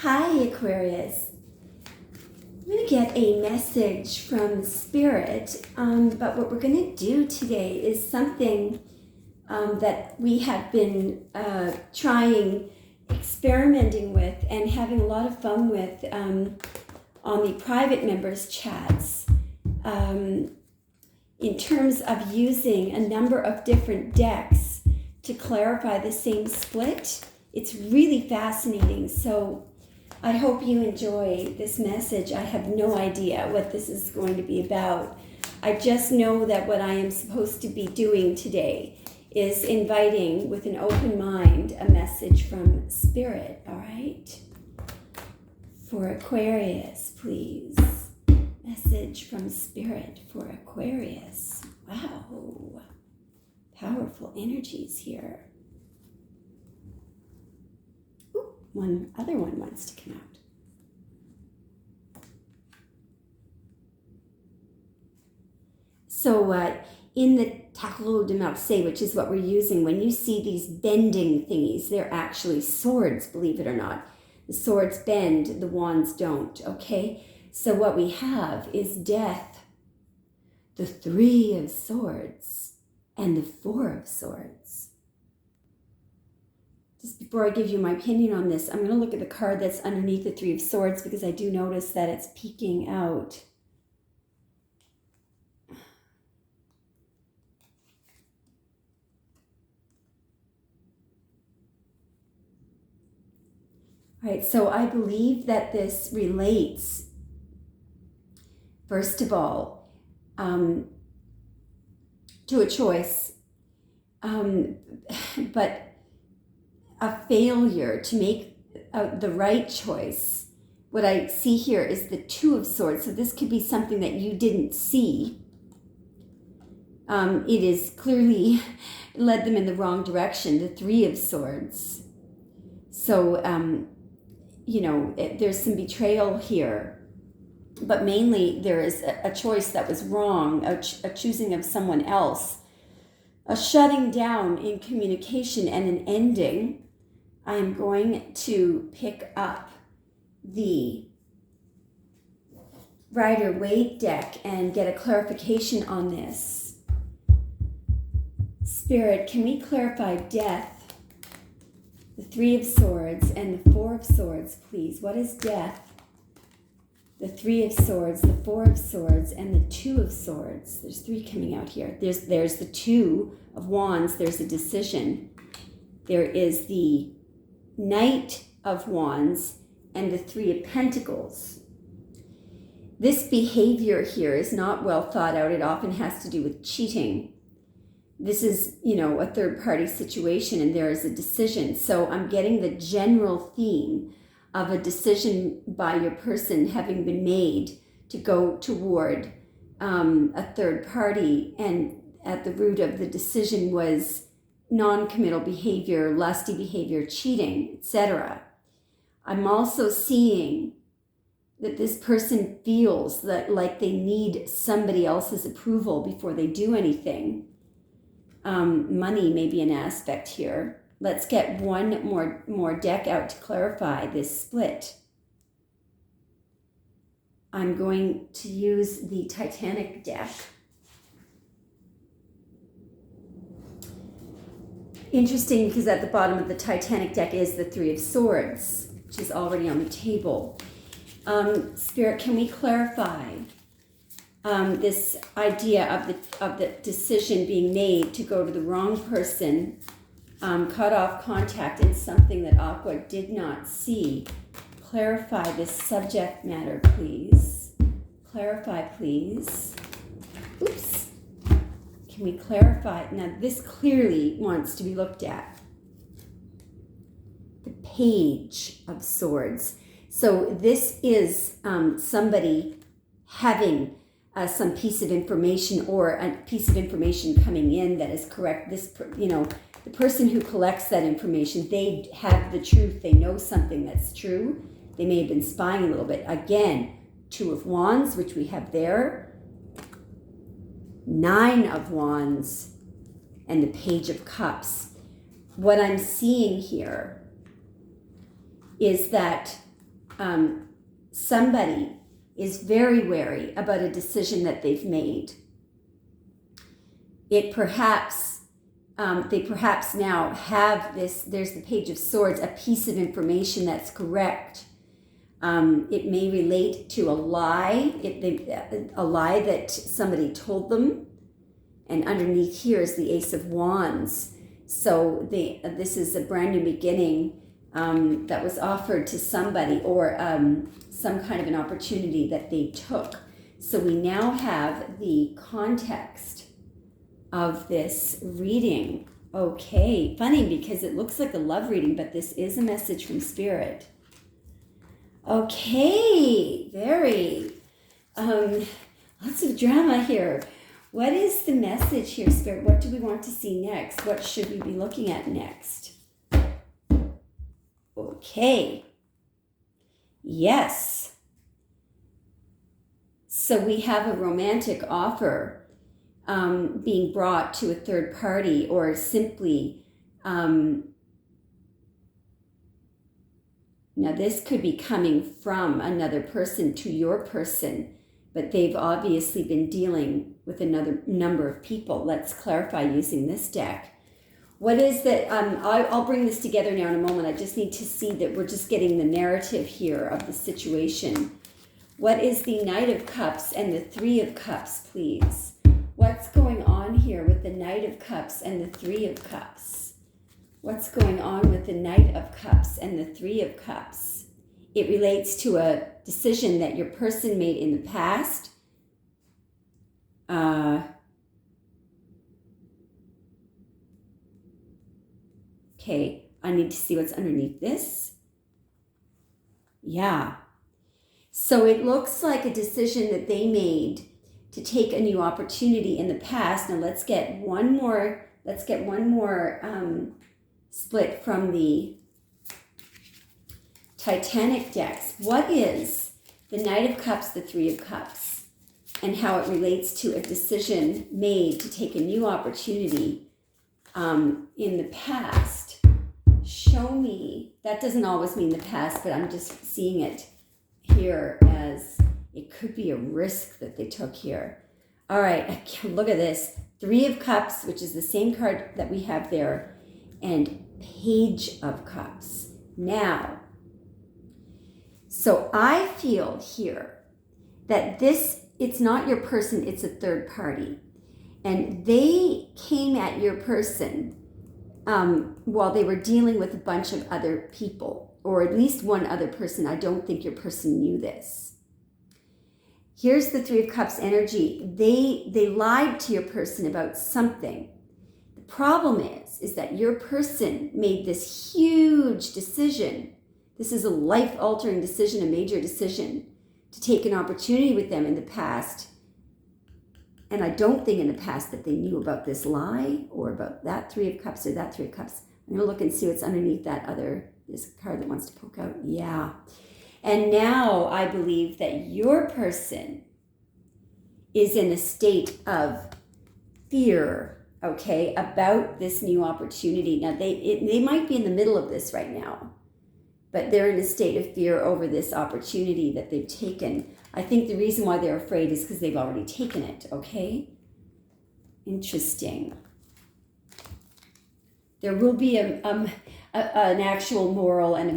Hi, Aquarius. I'm going to get a message from Spirit, but what we're going to do today is something that we have been experimenting with and having a lot of fun with on the private members chats in terms of using a number of different decks to clarify the same split. It's really fascinating. So I hope you enjoy this message. I have no idea what this is going to be about. I just know that what I am supposed to be doing today is inviting with an open mind a message from Spirit, all right? For Aquarius, please. Message from Spirit for Aquarius. Wow. Powerful energies here. One other one wants to come out. So in the tableau de Marseille, which is what we're using, when you see these bending thingies, they're actually swords, believe it or not. The swords bend, the wands don't, okay? So what we have is death, the 3 of swords, and the 4 of swords. Just before I give you my opinion on this, I'm going to look at the card that's underneath the 3 of swords because I do notice that it's peeking out. All right, so I believe that this relates, first of all, to a choice, but a failure to make the right choice. What I see here is the 2 of swords. So this could be something that you didn't see. It is clearly led them in the wrong direction, the 3 of swords. So, there's some betrayal here. But mainly there is a choice that was wrong, a choosing of someone else, a shutting down in communication and an ending. I'm going to pick up the Rider-Waite deck and get a clarification on this. Spirit, can we clarify death, the 3 of swords, and the 4 of swords, please? What is death? The 3 of swords, the 4 of swords, and the 2 of swords. There's 3 coming out here. There's the 2 of wands. There's a decision. There is the Knight of Wands and the 3 of Pentacles. This behavior here is not well thought out. It often has to do with cheating. This is, a third-party situation, and there is a decision. So I'm getting the general theme of a decision by your person having been made to go toward a third party, and at the root of the decision was non-committal behavior, lusty behavior, cheating, etc. I'm also seeing that this person feels that like they need somebody else's approval before they do anything. Money may be an aspect here. Let's get one more deck out to clarify this split. I'm going to use the Titanic deck. Interesting, because at the bottom of the Titanic deck is the 3 of swords, which is already on the table. Spirit, can we clarify this idea of the decision being made to go to the wrong person, cut off contact, and something that Aqua did not see? Clarify this subject matter, please. Clarify, please. Oops. Can we clarify? Now, this clearly wants to be looked at. The Page of Swords. So this is somebody having some piece of information or a piece of information coming in that is correct. The person who collects that information, they have the truth. They know something that's true. They may have been spying a little bit. Again, 2 of Wands, which we have there. 9 of Wands and the Page of Cups. What I'm seeing here is that somebody is very wary about a decision that they've made. They perhaps now have this, there's the Page of Swords, a piece of information that's correct. It may relate to a lie, a lie that somebody told them. And underneath here is the Ace of Wands. So this is a brand new beginning that was offered to somebody, or some kind of an opportunity that they took. So we now have the context of this reading. Okay, funny because it looks like a love reading, but this is a message from Spirit. Okay, very lots of drama here. What is the message here, Spirit? What do we want to see next? What should we be looking at next? Okay. Yes. So we have a romantic offer being brought to a third party, or simply, now this could be coming from another person to your person, but they've obviously been dealing with another number of people. Let's clarify using this deck. What is that? I'll bring this together now in a moment. I just need to see that we're just getting the narrative here of the situation. What is the Knight of Cups and the Three of Cups, please? What's going on here with the Knight of Cups and the Three of Cups? What's going on with the Knight of Cups and the Three of Cups? It relates to a decision that your person made in the past. Okay, I need to see what's underneath this. Yeah. So it looks like a decision that they made to take a new opportunity in the past. Now let's get one more split from the Titanic decks. What is the Knight of Cups, the Three of Cups, and how it relates to a decision made to take a new opportunity in the past? Show me. That doesn't always mean the past, but I'm just seeing it here as it could be a risk that they took here. All right, look at this. Three of Cups, which is the same card that we have there, and Page of Cups. Now, so I feel here that it's not your person, it's a third party. And they came at your person while they were dealing with a bunch of other people, or at least one other person. I don't think your person knew this. Here's the Three of Cups energy. They lied to your person about something. The problem is that your person made this huge decision. This is a life-altering decision, a major decision, to take an opportunity with them in the past. And I don't think in the past that they knew about this lie or about that Three of Cups or that Three of Cups. I'm going to look and see what's underneath this card that wants to poke out. Yeah. And now I believe that your person is in a state of fear, okay, about this new opportunity. Now, they might be in the middle of this right now, but they're in a state of fear over this opportunity that they've taken. I think the reason why they're afraid is because they've already taken it, okay? Interesting. There will be an actual moral and a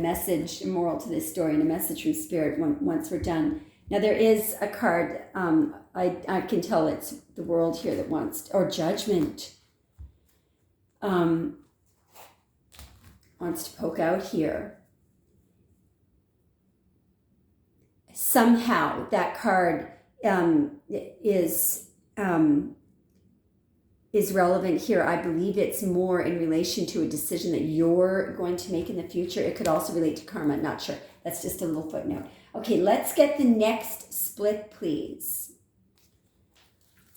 moral to this story and a message from Spirit once we're done. Now there is a card, I can tell it's the World here that wants, or Judgment, wants to poke out here. Somehow that card is relevant here. I believe it's more in relation to a decision that you're going to make in the future. It could also relate to karma, not sure. That's just a little footnote. Okay, let's get the next split, please.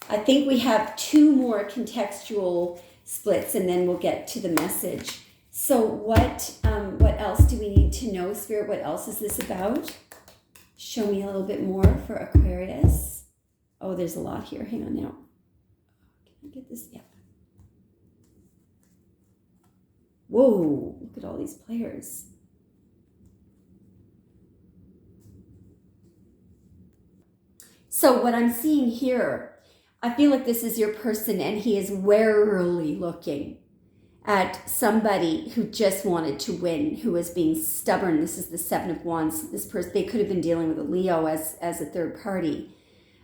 I think we have two more contextual splits and then we'll get to the message. So what else do we need to know, Spirit? What else is this about? Show me a little bit more for Aquarius. Oh, there's a lot here. Hang on now. Can I get this? Yep. Whoa, look at all these players. So what I'm seeing here, I feel like this is your person, and he is warily looking at somebody who just wanted to win, who was being stubborn. This is the Seven of Wands. This person, they could have been dealing with a Leo as a third party.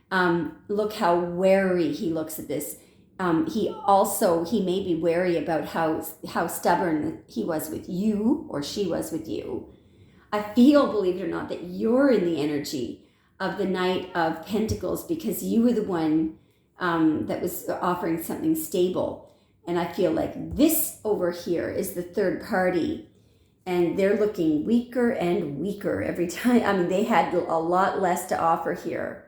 Look how wary he looks at this. He may be wary about how stubborn he was with you, or she was with you. I feel, believe it or not, that you're in the energy of the Knight of Pentacles, because you were the one that was offering something stable. And I feel like this over here is the third party, and they're looking weaker and weaker every time. I mean, they had a lot less to offer here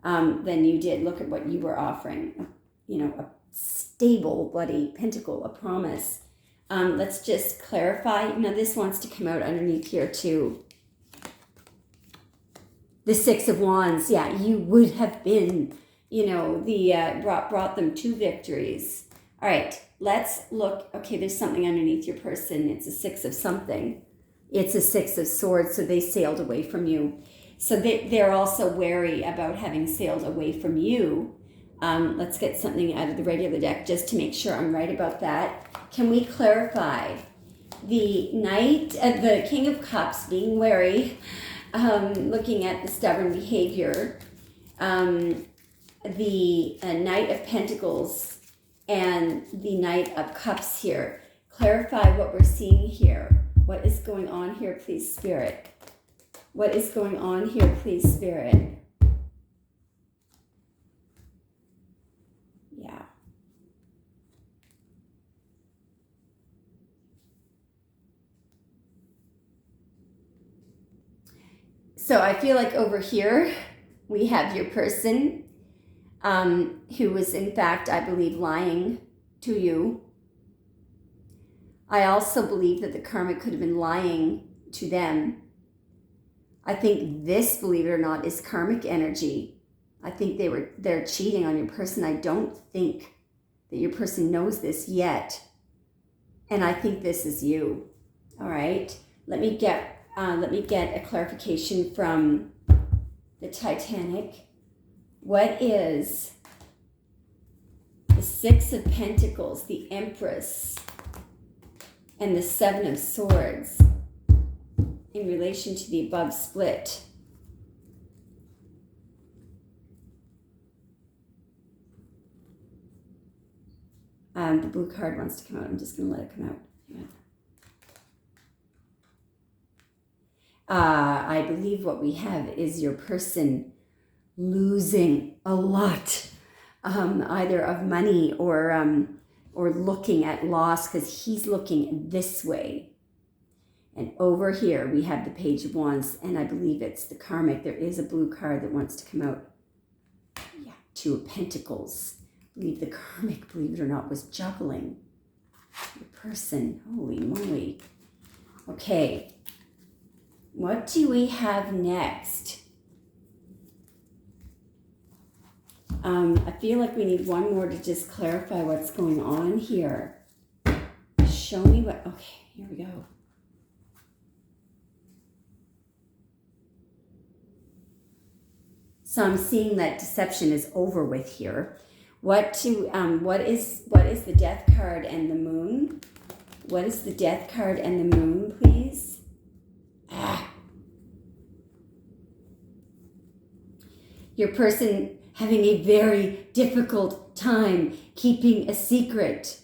than you did. Look at what you were offering. You know, a stable bloody pentacle, a promise. Let's just clarify. Now, this wants to come out underneath here too. The Six of Wands. Yeah, you would have been, you know, the brought them to victories. All right, let's look. Okay, there's something underneath your person. It's a Six of something. It's a Six of Swords, so they sailed away from you. So they're also wary about having sailed away from you. Let's get something out of the regular deck just to make sure I'm right about that. Can we clarify the the King of Cups being wary, looking at the stubborn behavior, the Knight of Pentacles, and the Knight of Cups here. Clarify what we're seeing here. What is going on here, please, Spirit? What is going on here, please, Spirit? Yeah. So I feel like over here we have your person who was, in fact, I believe, lying to you. I also believe that the karmic could have been lying to them. I think this, believe it or not, is karmic energy. I think they're cheating on your person. I don't think that your person knows this yet. And I think this is you. All right. Let me get a clarification from the Titanic. What is the Six of Pentacles, the Empress, and the Seven of Swords in relation to the above split? The blue card wants to come out. I'm just going to let it come out. I believe what we have is your person losing a lot, either of money or looking at loss, because he's looking this way. And over here we have the Page of Wands, and I believe it's the karmic. There is a blue card that wants to come out. Yeah, Two of Pentacles. I believe the karmic, believe it or not, was juggling your person. Holy moly. Okay. What do we have next? I feel like we need one more to just clarify what's going on here. Show me what... Okay, here we go. So I'm seeing that deception is over with here. What is the Death card and the Moon? What is the Death card and the Moon, please? Your person having a very difficult time keeping a secret.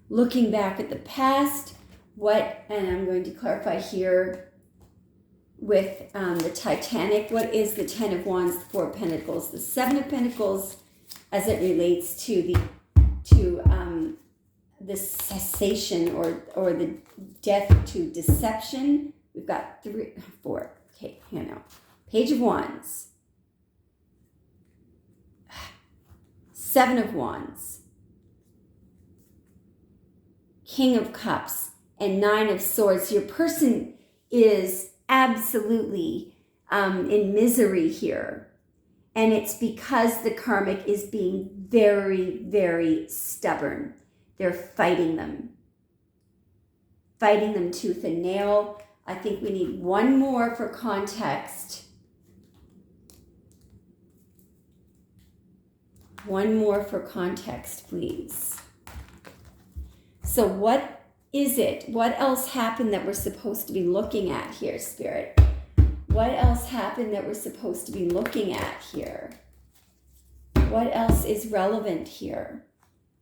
Looking back at the past, and I'm going to clarify here with the Titanic, what is the Ten of Wands, the Four of Pentacles, the Seven of Pentacles, as it relates to the cessation or the death to deception? We've got 4. Okay, here now. Page of Wands. Seven of Wands. King of Cups. And Nine of Swords. Your person is absolutely in misery here. And it's because the karmic is being very, very stubborn. They're fighting them. Fighting them tooth and nail. I think we need one more for context. One more for context, please. So what is it? What else happened that we're supposed to be looking at here, Spirit? What else happened that we're supposed to be looking at here? What else is relevant here?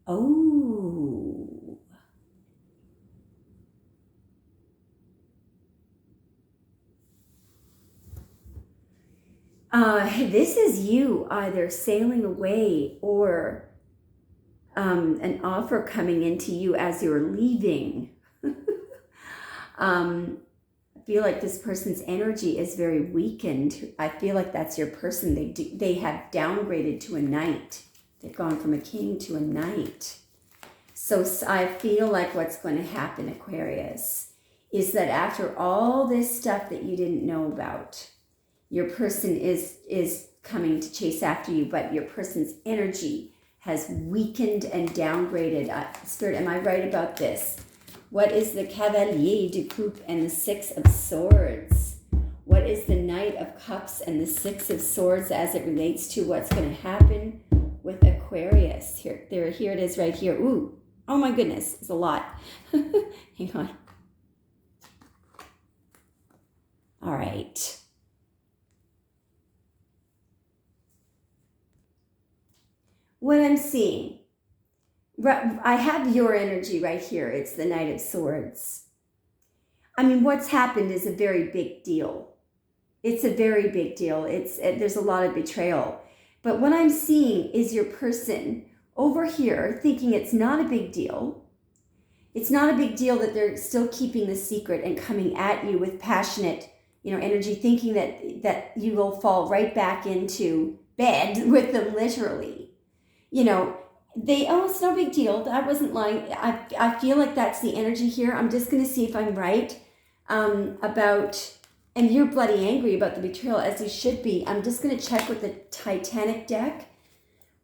Oh. This is you either sailing away or an offer coming into you as you're leaving. I feel like this person's energy is very weakened. I feel like that's your person. They have downgraded to a knight. They've gone from a king to a knight. So I feel like what's going to happen, Aquarius, is that after all this stuff that you didn't know about, your person is coming to chase after you, but your person's energy has weakened and downgraded. Spirit, am I right about this? What is the Cavalier de Coupe and the Six of Swords? What is the Knight of Cups and the Six of Swords as it relates to what's going to happen with Aquarius? Here it is right here. Ooh, oh my goodness, it's a lot. Hang on. All right. What I'm seeing, I have your energy right here. It's the Knight of Swords. I mean, what's happened is a very big deal. It's a very big deal. There's a lot of betrayal. But what I'm seeing is your person over here thinking it's not a big deal. It's not a big deal that they're still keeping the secret and coming at you with passionate, energy, thinking that you will fall right back into bed with them, literally. It's no big deal. I wasn't lying. I feel like that's the energy here. I'm just going to see if I'm right about, and you're bloody angry about the betrayal, as you should be. I'm just going to check with the Titanic deck.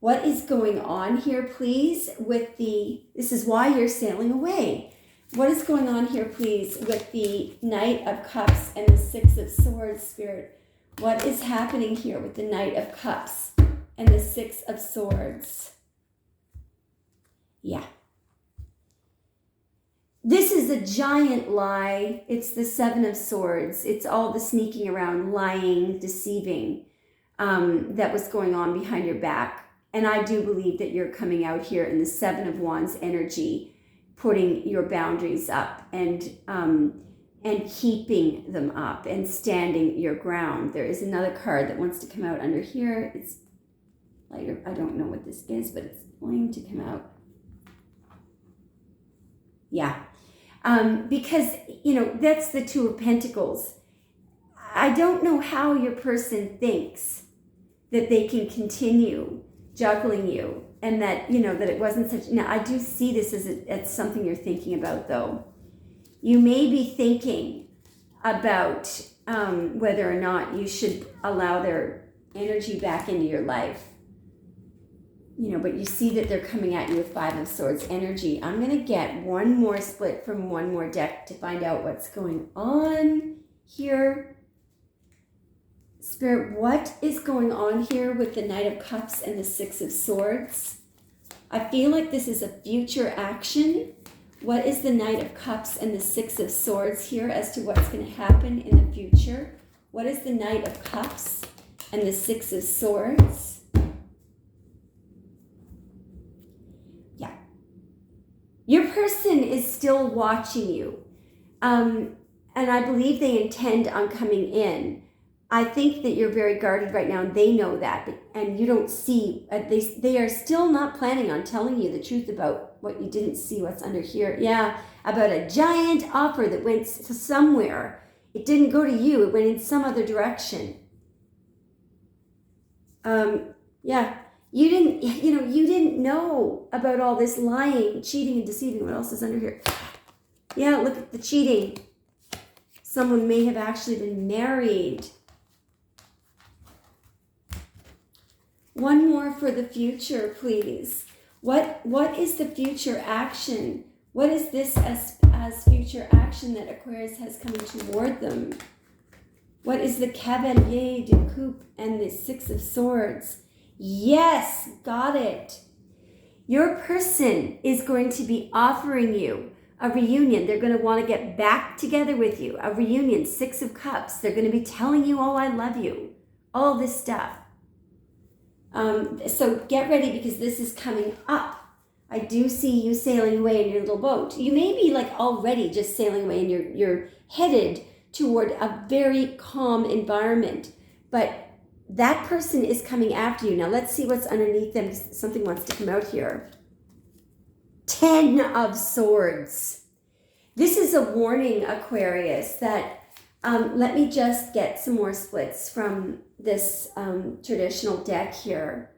What is going on here, please, this is why you're sailing away. What is going on here, please, with the Knight of Cups and the Six of Swords, Spirit? What is happening here with the Knight of Cups and the Six of Swords? Yeah. This is a giant lie. It's the Seven of Swords. It's all the sneaking around, lying, deceiving that was going on behind your back. And I do believe that you're coming out here in the Seven of Wands energy, putting your boundaries up and keeping them up and standing your ground. There is another card that wants to come out under here. It's lighter. I don't know what this is, but it's going to come out. Yeah. Because, that's the Two of Pentacles. I don't know how your person thinks that they can continue juggling you and that, that it wasn't such. Now, I do see this as something you're thinking about, though. You may be thinking about whether or not you should allow their energy back into your life. But you see that they're coming at you with Five of Swords energy. I'm going to get one more split from one more deck to find out what's going on here. Spirit, what is going on here with the Knight of Cups and the Six of Swords? I feel like this is a future action. What is the Knight of Cups and the Six of Swords here as to what's going to happen in the future? What is the Knight of Cups and the Six of Swords? Your person is still watching you, and I believe they intend on coming in. I think that you're very guarded right now, and they know that, and you don't see, they are still not planning on telling you the truth about what you didn't see, what's under here. Yeah, about a giant offer that went somewhere. It didn't go to you, it went in some other direction. Yeah. You didn't know about all this lying, cheating, and deceiving. What else is under here? Yeah, look at the cheating. Someone may have actually been married. One more for the future, please. What is the future action? What is this as future action that Aquarius has coming toward them? What is the Cavalier de Coupe and the Six of Swords? Yes, got it. Your person is going to be offering you a reunion. They're going to want to get back together with you. A reunion, 6 of Cups. They're going to be telling you, oh, I love you. All this stuff. So get ready, because this is coming up. I do see you sailing away in your little boat. You may be like already just sailing away and you're headed toward a very calm environment. But that person is coming after you. Now let's see what's underneath them. Something wants to come out here. 10 of Swords. This is a warning, Aquarius, that let me just get some more splits from this traditional deck here.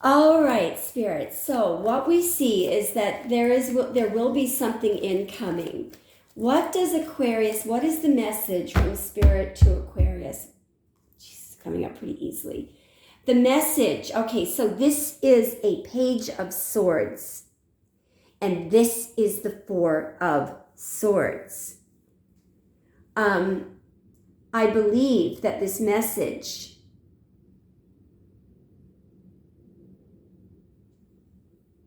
All right, Spirit. So what we see is that there will be something incoming. What does Aquarius, what is the message from Spirit to Aquarius? She's coming up pretty easily. The message, okay, so this is a Page of Swords. And this is the 4 of Swords. I believe that this message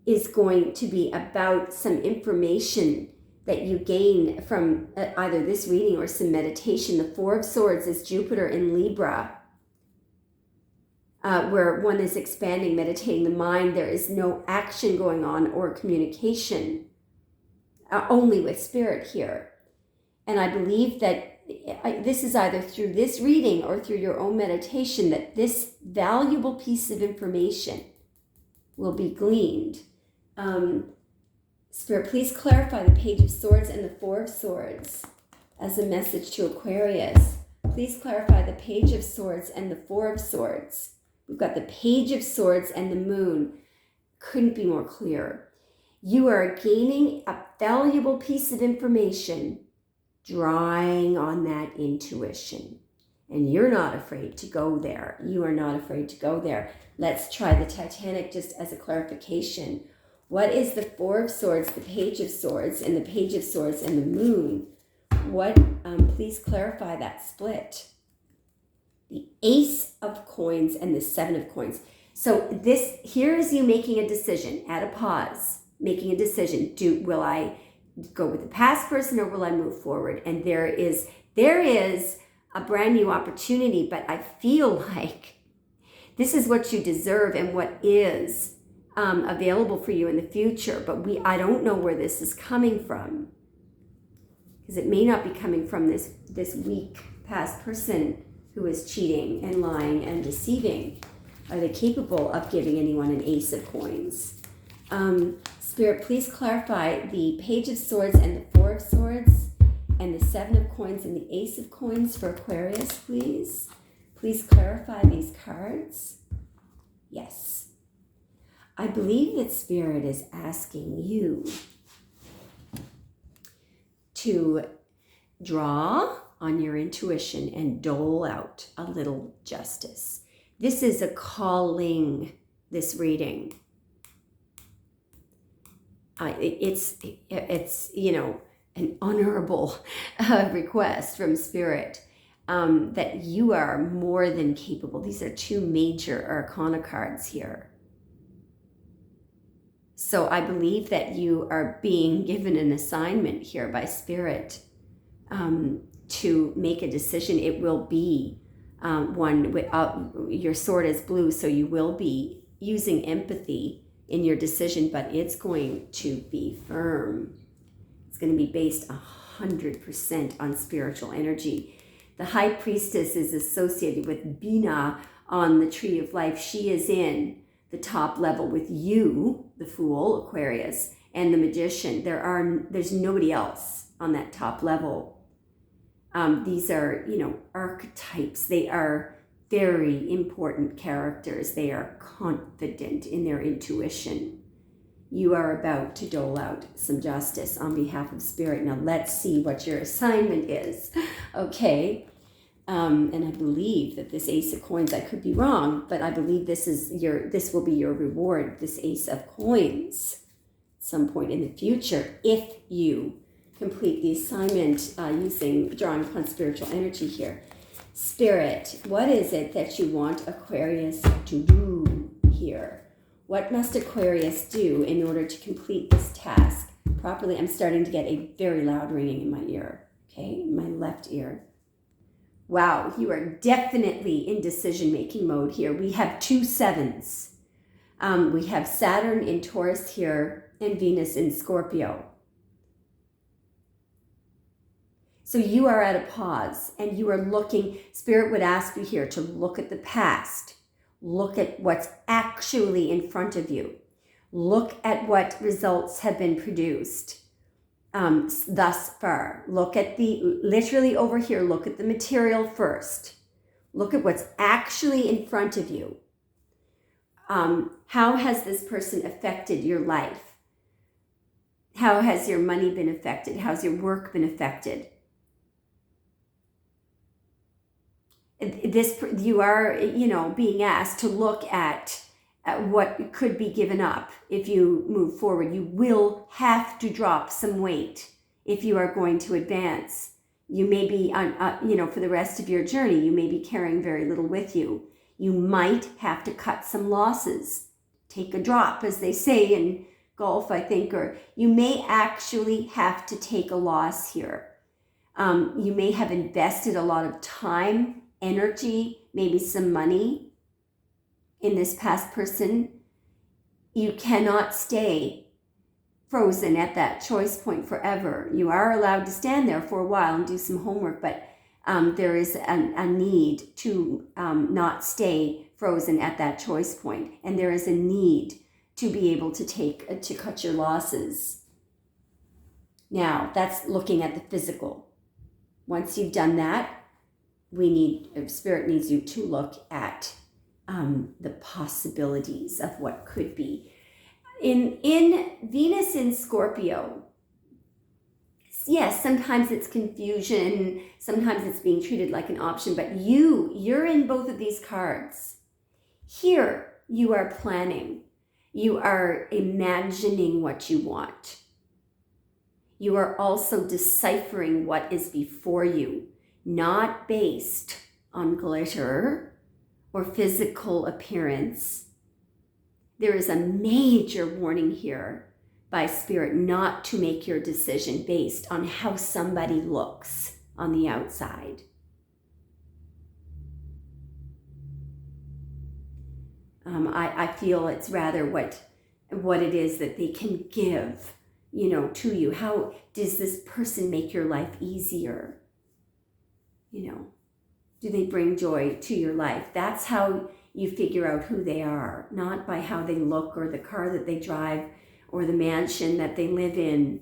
is going to be about some information that you gain from either this reading or some meditation. The 4 of Swords is Jupiter in Libra, where one is expanding, meditating the mind. There is no action going on or communication, only with Spirit here. And I believe that this is either through this reading or through your own meditation that this valuable piece of information will be gleaned. Spirit, please clarify the Page of Swords and the 4 of Swords as a message to Aquarius. Please clarify the Page of Swords and the 4 of Swords. We've got the Page of Swords and the Moon. Couldn't be more clear. You are gaining a valuable piece of information, drawing on that intuition. And you're not afraid to go there. You are not afraid to go there. Let's try the Titanic just as a clarification. What is the 4 of Swords, the Page of Swords, and the Page of Swords and the Moon? What? Please clarify that split. The Ace of Coins and the 7 of Coins. So this, here is you making a decision at a pause, making a decision. Will I go with the past person or will I move forward? And there is a brand new opportunity, but I feel like this is what you deserve and what is available for you in the future. But I don't know where this is coming from, because it may not be coming from this weak past person who is cheating and lying and deceiving. Are they capable of giving anyone an Ace of Coins? Spirit, please clarify the Page of Swords and the 4 of Swords and the 7 of Coins and the Ace of Coins for Aquarius, please. Please clarify these cards. Yes. I believe that Spirit is asking you to draw on your intuition and dole out a little justice. This is a calling, this reading. It's an honorable request from Spirit that you are more than capable. These are 2 major arcana cards here. So I believe that you are being given an assignment here by Spirit to make a decision. It will be one with your sword is blue, so you will be using empathy in your decision, but it's going to be firm. It's going to be based 100% on spiritual energy. The High Priestess is associated with Bina on the Tree of Life. She is in the top level with you, the Fool, Aquarius, and the Magician. There's nobody else on that top level. These are, archetypes. They are very important characters. They are confident in their intuition. You are about to dole out some justice on behalf of Spirit. Now let's see what your assignment is. Okay. And I believe that this Ace of Coins, I could be wrong, but I believe this will be your reward, this Ace of Coins, at some point in the future, if you complete the assignment drawing upon spiritual energy here. Spirit, what is it that you want Aquarius to do here? What must Aquarius do in order to complete this task properly? I'm starting to get a very loud ringing in my ear, okay, in my left ear. Wow, you are definitely in decision-making mode here. We have 2 sevens. We have Saturn in Taurus here and Venus in Scorpio. So you are at a pause and you are looking, Spirit would ask you here to look at the past. Look at what's actually in front of you. Look at what results have been produced thus far. Look at literally over here, look at the material first. Look at what's actually in front of you. How has this person affected your life? How has your money been affected? How's your work been affected? You are, being asked to look at what could be given up if you move forward. You will have to drop some weight if you are going to advance. You may be, for the rest of your journey, you may be carrying very little with you. You might have to cut some losses. Take a drop, as they say in golf, I think, or you may actually have to take a loss here. You may have invested a lot of time, energy, maybe some money in this past person. You cannot stay frozen at that choice point forever. You are allowed to stand there for a while and do some homework, but there is a need to not stay frozen at that choice point. And there is a need to be able to cut your losses. Now, that's looking at the physical. Once you've done that, Spirit needs you to look at the possibilities of what could be. In Venus in Scorpio, yes, sometimes it's confusion, sometimes it's being treated like an option, but you're in both of these cards. Here, you are planning. You are imagining what you want. You are also deciphering what is before you, not based on glitter or physical appearance. There is a major warning here by Spirit not to make your decision based on how somebody looks on the outside. I feel it's rather what it is that they can give, to you. How does this person make your life easier? Do they bring joy to your life? That's how you figure out who they are, not by how they look or the car that they drive or the mansion that they live in,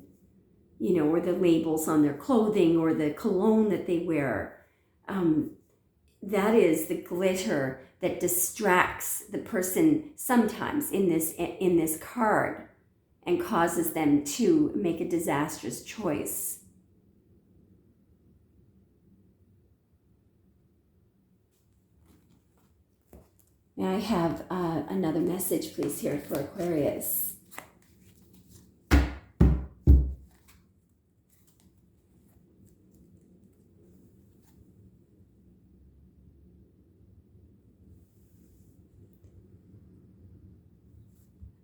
or the labels on their clothing or the cologne that they wear. That is the glitter that distracts the person sometimes in this card and causes them to make a disastrous choice. May I have another message, please, here for Aquarius?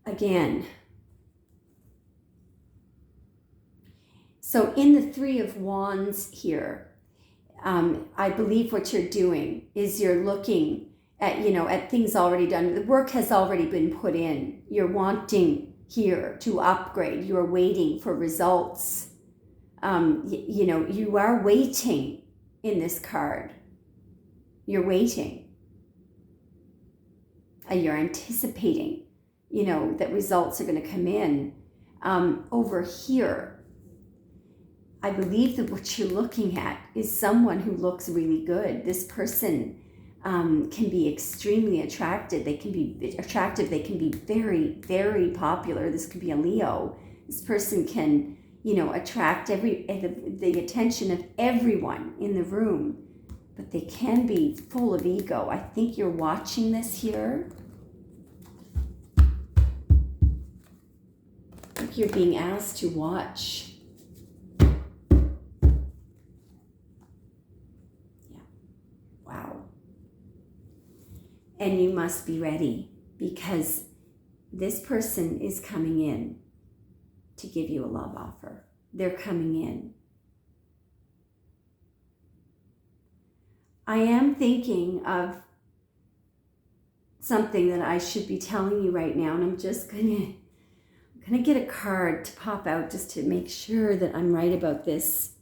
Again. So in the Three of Wands here, I believe what you're doing is you're looking at things already done. The work has already been put in. You're wanting here to upgrade. You're waiting for results. You are waiting in this card. You're waiting. You're anticipating, that results are going to come in. Over here, I believe that what you're looking at is someone who looks really good. This person can be extremely attractive. They can be attractive. They can be very, very popular. This could be a Leo. This person can, attract the attention of everyone in the room, but they can be full of ego. I think you're watching this here. I think you're being asked to watch. And you must be ready, because this person is coming in to give you a love offer. They're coming in. I am thinking of something that I should be telling you right now, and I'm just gonna get a card to pop out just to make sure that I'm right about this.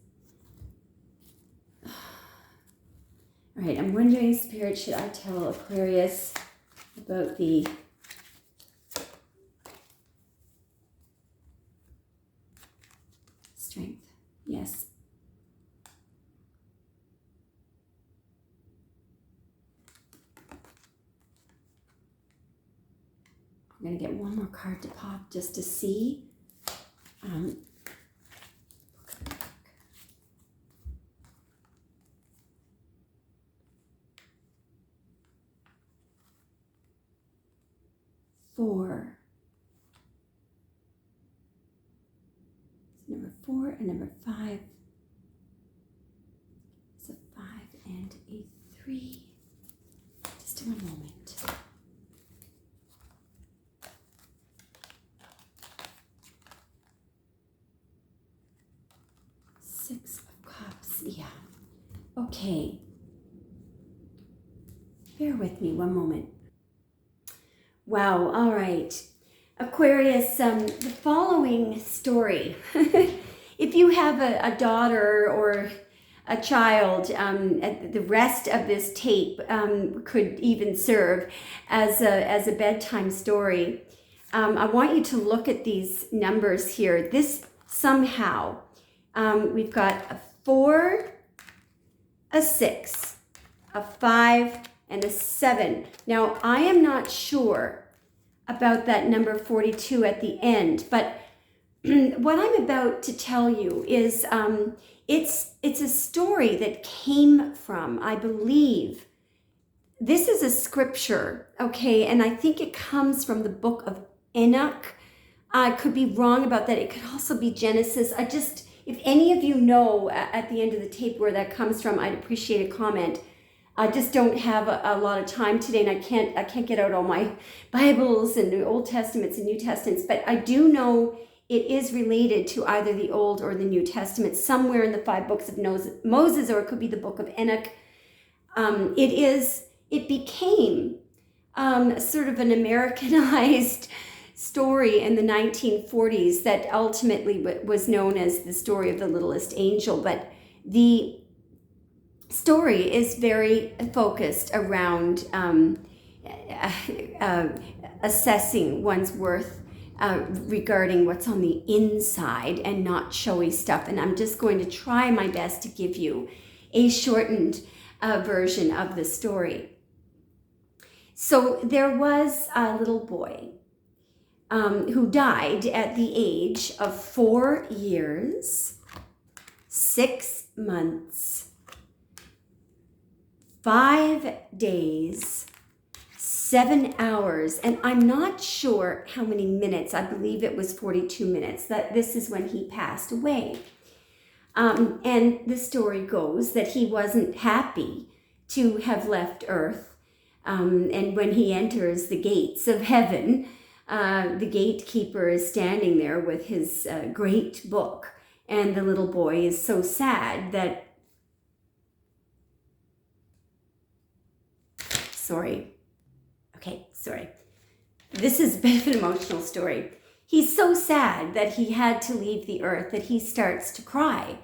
All right, I'm wondering, Spirit, should I tell Aquarius about the strength? Yes. I'm going to get one more card to pop just to see. Four. It's number 4 and number 5. It's a 5 and a 3. Just one moment. Six of Cups, yeah. Okay. Bear with me one moment. Wow, all right. Aquarius, the following story. If you have a daughter or a child, the rest of this tape could even serve as a bedtime story. I want you to look at these numbers here. This somehow, we've got a 4, a 6, a 5, and a 7. Now, I am not sure about that number 42 at the end, but what I'm about to tell you is it's a story that came from, I believe, this is a scripture, okay, and I think it comes from the book of Enoch. I could be wrong about that. It could also be Genesis. If any of you know at the end of the tape where that comes from, I'd appreciate a comment. I just don't have a lot of time today, and I can't get out all my Bibles and the Old Testaments and New Testaments, but I do know it is related to either the Old or the New Testament, somewhere in the 5 books of Moses, or it could be the book of Enoch. It became sort of an Americanized story in the 1940s that ultimately was known as the story of the littlest angel, but the story is very focused around assessing one's worth regarding what's on the inside and not showy stuff. And I'm just going to try my best to give you a shortened version of the story. So there was a little boy who died at the age of 4 years, 6 months, 5 days, 7 hours, and I'm not sure how many minutes. I believe it was 42 minutes. That this is when he passed away. And the story goes that he wasn't happy to have left Earth. And when he enters the gates of heaven, the gatekeeper is standing there with his great book. And the little boy is so sad that Sorry. This is a bit of an emotional story. He's so sad that he had to leave the earth that he starts to cry.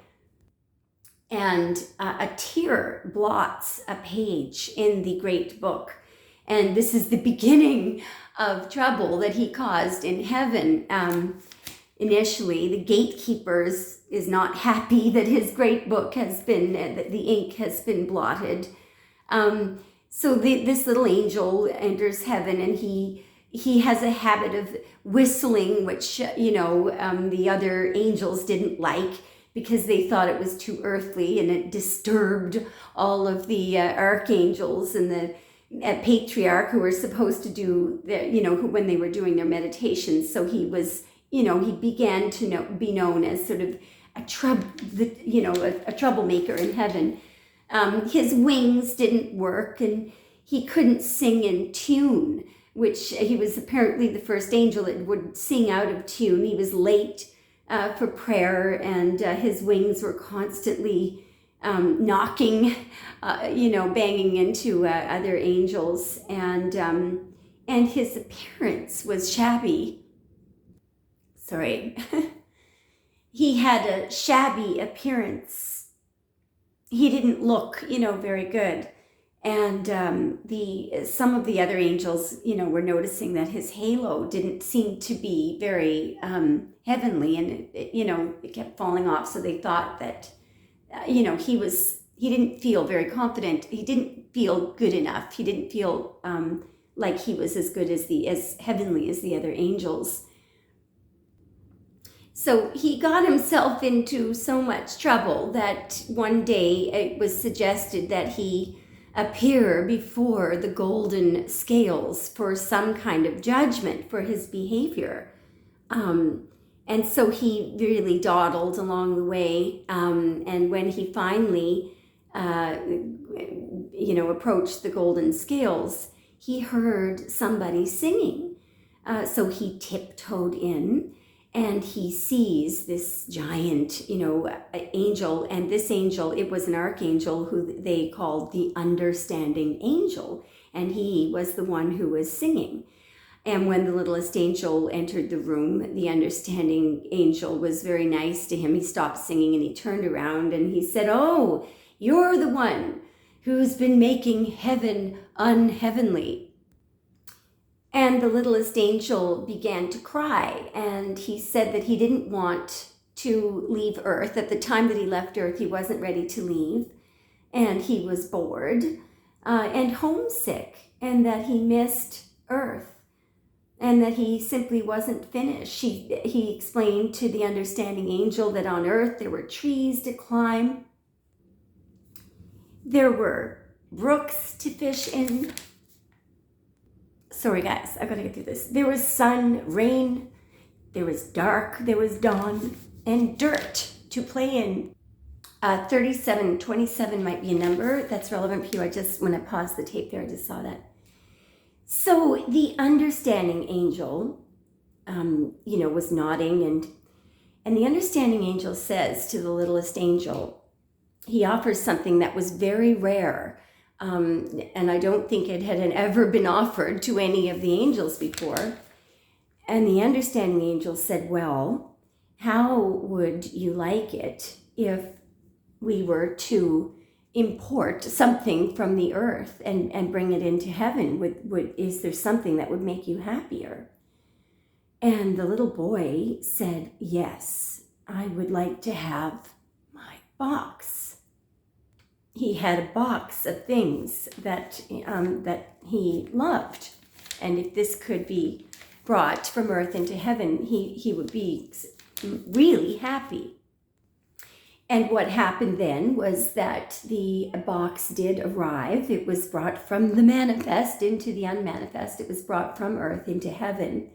And a tear blots a page in the great book. And this is the beginning of trouble that he caused in heaven. Initially, the gatekeepers is not happy that his great book has been, that the ink has been blotted. So this little angel enters heaven, and he has a habit of whistling, which, the other angels didn't like because they thought it was too earthly, and it disturbed all of the archangels and the patriarch who were supposed to do, when they were doing their meditations. So he was, he began to be known as sort of a troublemaker in heaven. His wings didn't work, and he couldn't sing in tune, which he was apparently the first angel that would sing out of tune. He was late for prayer, and his wings were constantly knocking, banging into other angels, and his appearance was shabby. Sorry. He had a shabby appearance. He didn't look, very good. And some of the other angels, were noticing that his halo didn't seem to be very heavenly, and it kept falling off. So they thought that, he didn't feel very confident. He didn't feel good enough. He didn't feel like he was as good as heavenly as the other angels. So he got himself into so much trouble that one day it was suggested that he appear before the golden scales for some kind of judgment for his behavior. And so he really dawdled along the way. And when he finally, approached the golden scales, he heard somebody singing. So he tiptoed in, and he sees this giant, angel. And this angel, it was an archangel who they called the understanding angel. And he was the one who was singing. And when the littlest angel entered the room, the understanding angel was very nice to him. He stopped singing and he turned around and he said, "Oh, you're the one who's been making heaven unheavenly." And the littlest angel began to cry, and he said that he didn't want to leave Earth. At the time that he left Earth, he wasn't ready to leave, and he was bored and homesick, and that he missed Earth, and that he simply wasn't finished. He explained to the understanding angel that on Earth there were trees to climb, there were brooks to fish in. Sorry guys, I gotta get through this. There was sun, rain, there was dark, there was dawn, and dirt to play in. 3727 might be a number that's relevant for you. When I paused the tape there, I just saw that. So the understanding angel, was nodding, and the understanding angel says to the littlest angel, he offers something that was very rare. And I don't think it had ever been offered to any of the angels before. And the understanding angel said, "Well, how would you like it if we were to import something from the earth and bring it into heaven? Is there something that would make you happier?" And the little boy said, "Yes, I would like to have my box." He had a box of things that he loved. And if this could be brought from earth into heaven, he would be really happy. And what happened then was that the box did arrive. It was brought from the manifest into the unmanifest. It was brought from earth into heaven.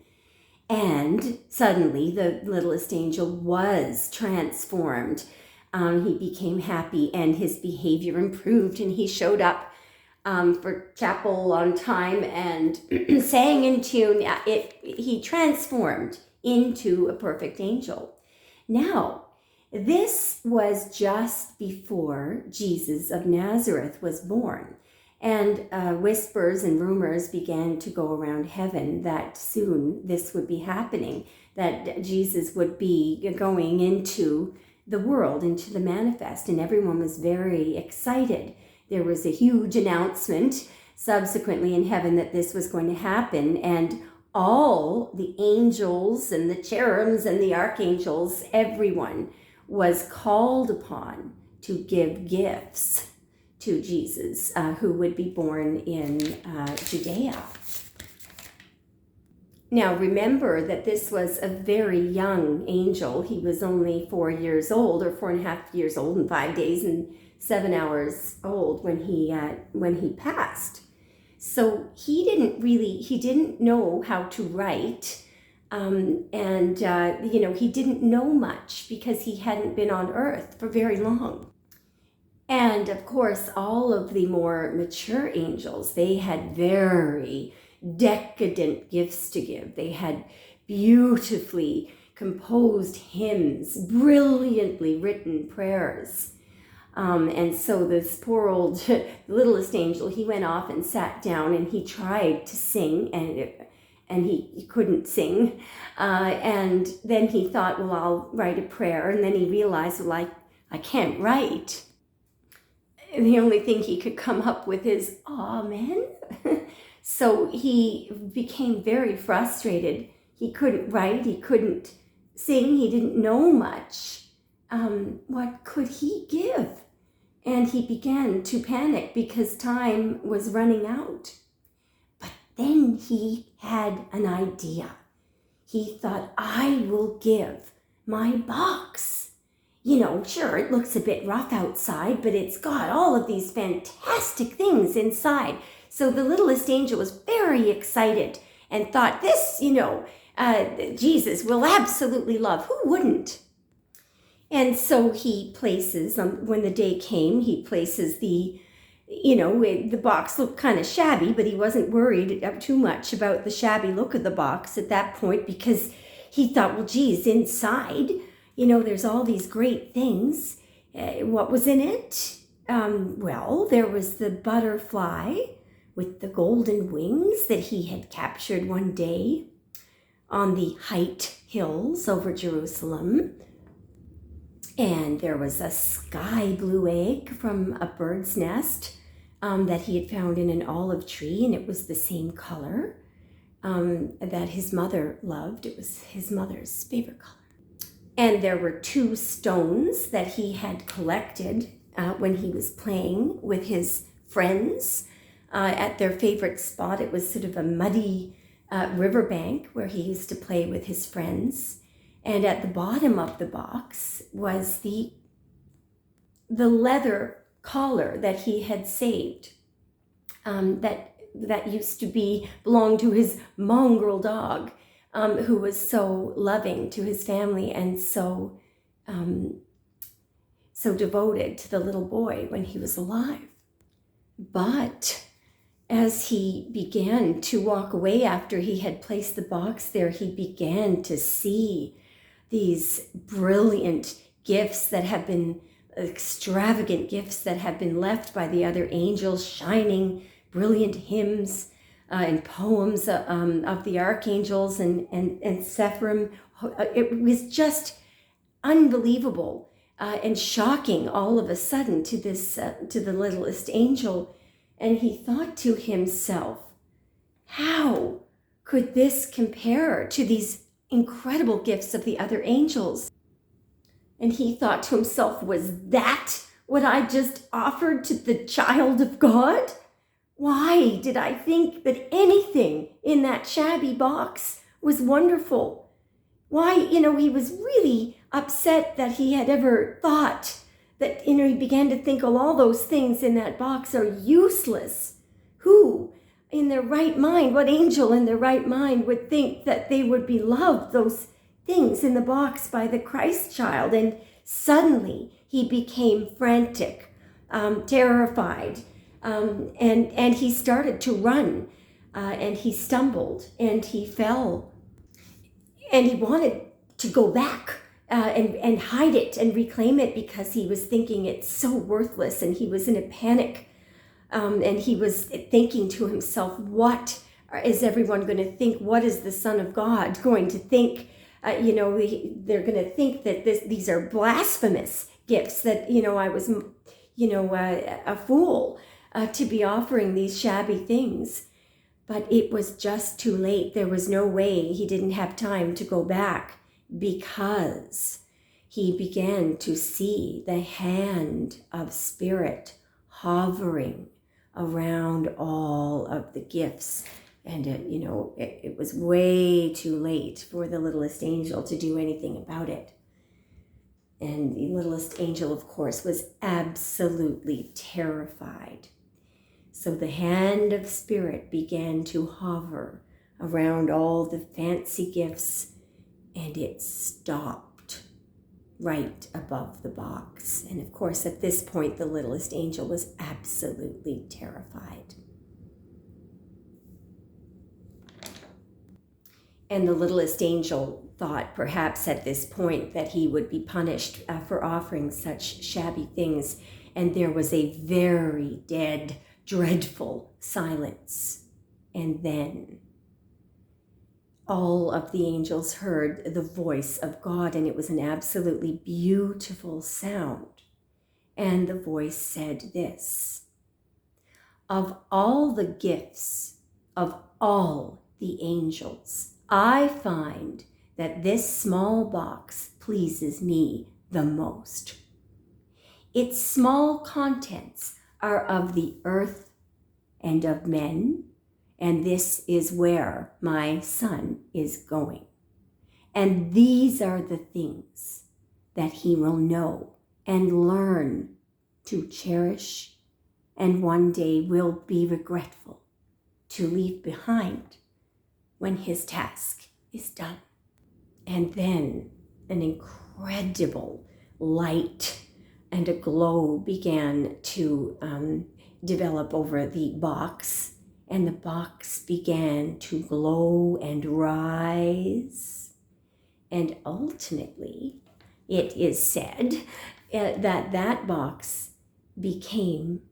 And suddenly the littlest angel was transformed. He became happy and his behavior improved, and he showed up for chapel on time and sang in tune. He transformed into a perfect angel. Now, this was just before Jesus of Nazareth was born, and whispers and rumors began to go around heaven that soon this would be happening, that Jesus would be going into the world, into the manifest, and everyone was very excited. There was a huge announcement subsequently in heaven that this was going to happen, and all the angels and the cherubims and the archangels, everyone was called upon to give gifts to Jesus, who would be born in Judea. Now remember that this was a very young angel. He was only 4 years old, or 4.5 years old, and 5 days and 7 hours old when he passed. So he didn't know how to write, he didn't know much because he hadn't been on earth for very long. And of course, all of the more mature angels, they had very decadent gifts to give. They had beautifully composed hymns, brilliantly written prayers. And so this poor old littlest angel, he went off and sat down and he tried to sing, and he couldn't sing. And then he thought, well, I'll write a prayer. And then he realized, well, I can't write. And the only thing he could come up with is amen. So he became very frustrated. He couldn't write, he couldn't sing, he didn't know much. What could he give? And he began to panic because time was running out. But then he had an idea. He thought, I will give my box. You know, sure, it looks a bit rough outside, but it's got all of these fantastic things inside. So the littlest angel was very excited and thought, this, Jesus will absolutely love. Who wouldn't? And so he places, when the day came, he places the box looked kind of shabby, but he wasn't worried too much about the shabby look of the box at that point, because he thought, well, geez, inside, there's all these great things. What was in it? Well, there was the butterfly with the golden wings that he had captured one day on the Height Hills over Jerusalem. And there was a sky blue egg from a bird's nest that he had found in an olive tree, and it was the same color that his mother loved. It was his mother's favorite color. And there were 2 stones that he had collected when he was playing with his friends at their favorite spot. It was sort of a muddy riverbank where he used to play with his friends. And at the bottom of the box was the leather collar that he had saved, that used to belong to his mongrel dog, who was so loving to his family and so devoted to the little boy when he was alive. But as he began to walk away after he had placed the box there, he began to see these brilliant gifts that have been extravagant gifts that have been left by the other angels, shining brilliant hymns and poems of the archangels and Sephirim. It was just unbelievable and shocking all of a sudden to the littlest angel. And he thought to himself, how could this compare to these incredible gifts of the other angels? And he thought to himself, was that what I just offered to the child of God? Why did I think that anything in that shabby box was wonderful? Why, he was really upset that he had ever thought that, he began to think, oh, all those things in that box are useless. Who in their right mind, what angel in their right mind would think that they would be loved, those things in the box, by the Christ child? And suddenly he became frantic, terrified, and he started to run, and he stumbled and he fell, and he wanted to go back and hide it and reclaim it, because he was thinking it's so worthless, and he was in a panic. And he was thinking to himself, what is everyone going to think? What is the Son of God going to think? They're going to think that these are blasphemous gifts, that, I was, a fool to be offering these shabby things. But it was just too late. There was no way. He didn't have time to go back, because he began to see the hand of Spirit hovering around all of the gifts. And it was way too late for the littlest angel to do anything about it. And the littlest angel, of course, was absolutely terrified. So the hand of Spirit began to hover around all the fancy gifts, and it stopped. right above the box. And of course, at this point, the littlest angel was absolutely terrified. And the littlest angel thought perhaps at this point that he would be punished for offering such shabby things. And there was a very dead, dreadful silence. And then all of the angels heard the voice of God, and it was an absolutely beautiful sound. And the voice said this: "Of all the gifts of all the angels, I find that this small box pleases me the most. Its small contents are of the earth and of men, and this is where my son is going. And these are the things that he will know and learn to cherish, and one day will be regretful to leave behind when his task is done." And then an incredible light and a glow began to develop over the box, and the box began to glow and rise. And ultimately, it is said that that box became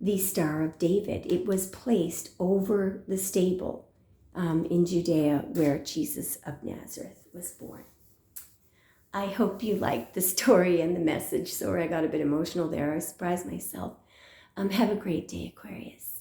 the Star of David. It was placed over the stable in Judea where Jesus of Nazareth was born. I hope you liked the story and the message. Sorry, I got a bit emotional there. I surprised myself. Have a great day, Aquarius.